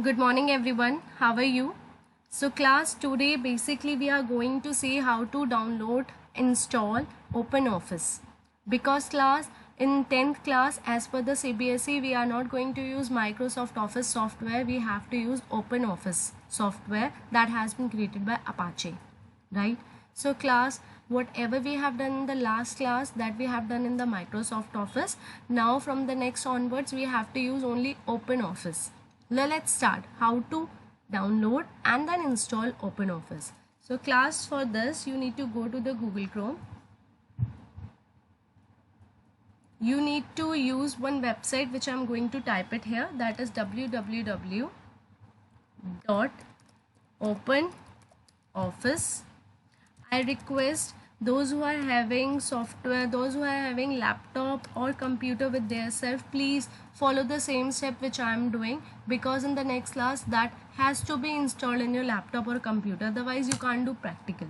Good morning everyone. How are you? So class, today basically we are going to see how to download, install OpenOffice. Because class, in 10th class as per the CBSE we are not going to use Microsoft Office software. We have to use OpenOffice software that has been created by Apache, right? So class, whatever we have done in the last class, that we have done in the Microsoft Office, now from the next onwards we have to use only OpenOffice. Now let's start how to download and then install OpenOffice. So class, for this you need to go to the Google Chrome. You need to use one website which I'm going to type it here, that is www.openoffice. I request those who are having software, those who are having laptop or computer with their self, please follow the same step which I am doing, because in the next class that has to be installed in your laptop or computer, otherwise you can't do practical.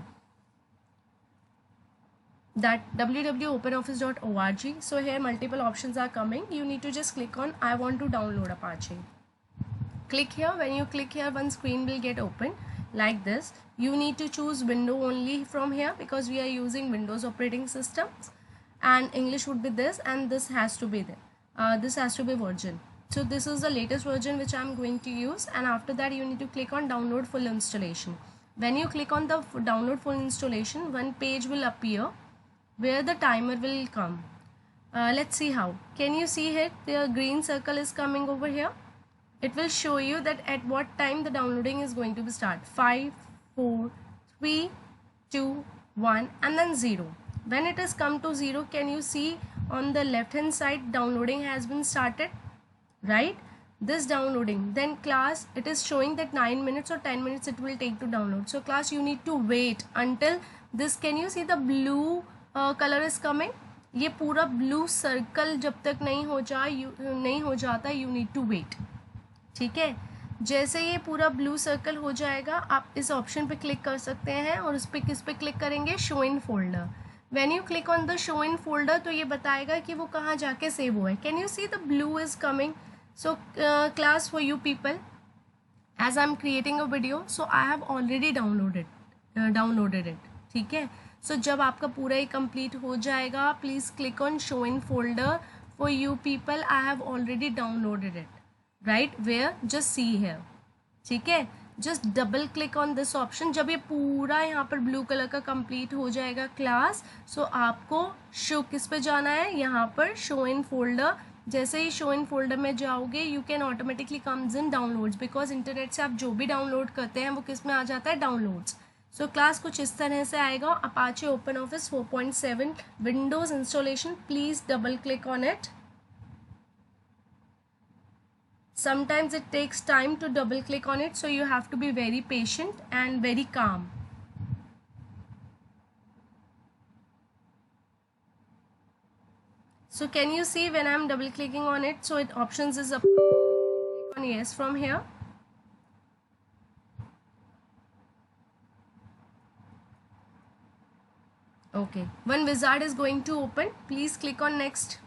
That www.openoffice.org. So here multiple options are coming. You need to just click on I want to download Apache. Click here. When you click here, one screen will get open like this. You need to choose window only from here because we are using Windows operating systems, and English would be this, and this has to be there. This has to be version. So this is the latest version which I am going to use, and after that you need to click on download full installation. When you click on the download full installation, one page will appear where the timer will come. Let's see how. Can you see it? The green circle is coming over here. It will show you that at what time the downloading is going to be start. 5, 4, 3, 2, 1 and then 0. When it has come to 0, can you see on the left hand side downloading has been started, right? This downloading, then class, it is showing that 9 minutes or 10 minutes it will take to download. So class, you need to wait until this. Can you see the blue color is coming? ये पूरा blue circle जब तक नहीं हो जाता, you need to wait. ठीक है, जैसे ये पूरा ब्लू सर्कल हो जाएगा, आप इस ऑप्शन पे क्लिक कर सकते हैं और उस पर किस पे क्लिक करेंगे? Show in folder. When you click on the show in folder, तो ये बताएगा कि वो कहाँ जाके सेव हुआ है. Can you see the blue is coming? So class, for you people, as I am creating a video, so I have already downloaded it. ठीक है, सो जब आपका पूरा ही कंप्लीट हो जाएगा, please click on show in folder. For you people, I have already downloaded it. Right, where? Just see here. ठीक है, just double click on this option. जब ये पूरा यहाँ पर ब्लू कलर का कंप्लीट हो जाएगा क्लास, सो आपको शो किस पे जाना है? यहाँ पर शो इन फोल्डर. जैसे ही शो इन फोल्डर में जाओगे, you can automatically comes in downloads, because internet से आप जो भी डाउनलोड करते हैं वो किस में आ जाता है? डाउनलोड्स. सो क्लास कुछ इस तरह से आएगा. Apache open office 4.7 Windows installation. Please double click on it. Sometimes it takes time to double click on it, so you have to be very patient and very calm. So can you see when I'm double clicking on it? So it options is up. Click on yes from here. Okay, one wizard is going to open. Please click on next.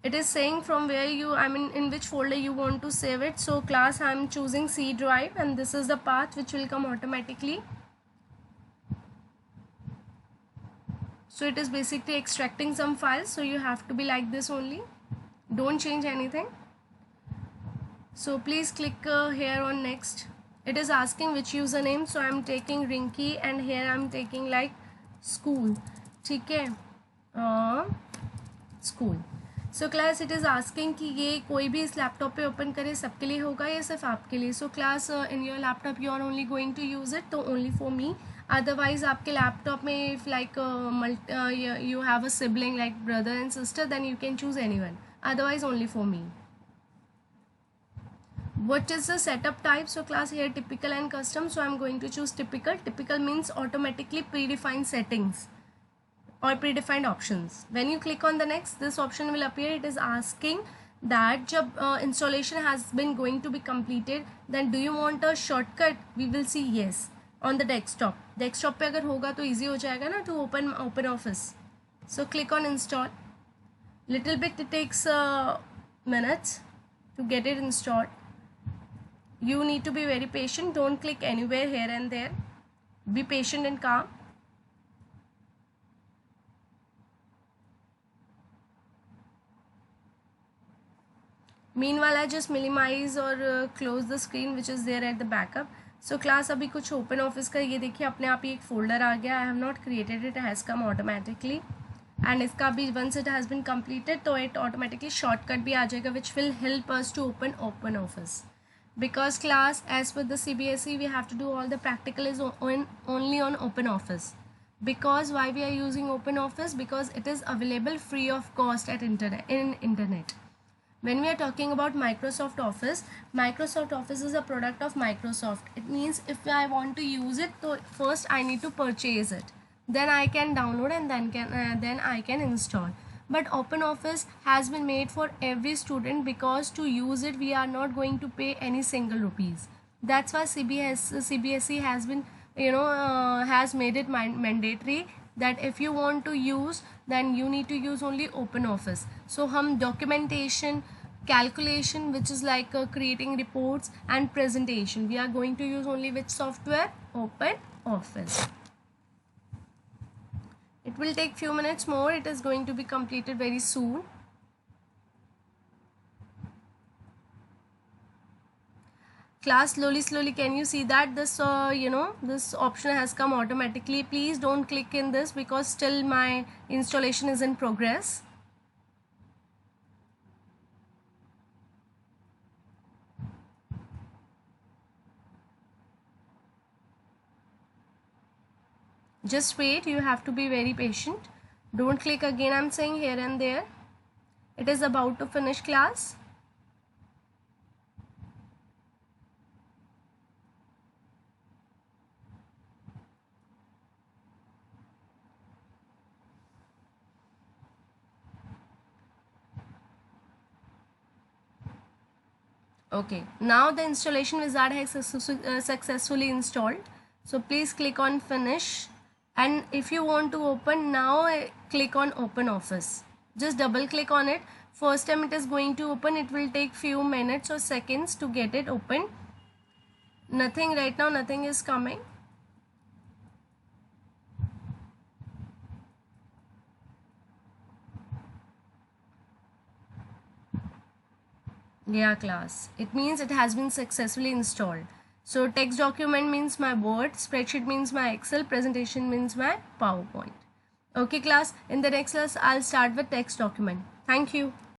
It is saying from where in which folder you want to save it. So class, I am choosing C drive, and this is the path which will come automatically. So it is basically extracting some files, so you have to be like this only. Don't change anything. So please click here on next. It is asking which username, so I am taking Rinky, and here I am taking like school. ठीक है, school. So class, it is asking कि ये कोई भी इस laptop पे open करे, सबके लिए होगा या सिर्फ आपके लिए? So class, in your laptop you are only going to use it, तो ओनली फॉर मी. अदरवाइज आपके लैपटॉप में if like you have a sibling like brother and sister, then you can choose any one. Otherwise only for me. What is the setup type? So class, here typical and custom, so I'm going to choose typical. Typical means automatically predefined settings or predefined options. When you click on the next, this option will appear. It is asking that jab installation has been going to be completed, then do you want a shortcut? We will see yes on the desktop. Desktop पे अगर होगा तो easy हो जाएगा ना to open office. So click on install. Little bit it takes minutes to get it installed. You need to be very patient. Don't click anywhere here and there. Be patient and calm. Meanwhile, I just minimize or close the screen which is there at the backup. So class, अभी कुछ open office का ये देखिए अपने आप ही एक folder आ गया. I have not created it, has come automatically. And इसका भी once it has been completed तो it automatically shortcut भी आ जाएगा which will help us to open office. Because class, as per the CBSE, we have to do all the practical is only on open office. Because why we are using open office? Because it is available free of cost at internet. When we are talking about Microsoft Office is a product of Microsoft. It means if I want to use it, so first I need to purchase it, then I can download and then I can install. But OpenOffice has been made for every student because to use it we are not going to pay any single rupees. That's why CBSE has been has made it mandatory that if you want to use, then you need to use only OpenOffice. So hum documentation, calculation, which is like creating reports and presentation, we are going to use only which software? OpenOffice. It will take few minutes more. It is going to be completed very soon. Class, slowly can you see that this this option has come automatically? Please don't click in this because still my installation is in progress. Just wait, you have to be very patient. Don't click again, I'm saying, here and there. It is about to finish, class. Okay, now the installation wizard has successfully installed. So please click on finish. And if you want to open now, click on OpenOffice. Just double click on it. First time it is going to open, it will take few minutes or seconds to get it open. Nothing right now, nothing is coming. Yeah, class. It means it has been successfully installed. So text document means my Word, spreadsheet means my Excel, presentation means my PowerPoint. Okay class, in the next class I'll start with text document. Thank you.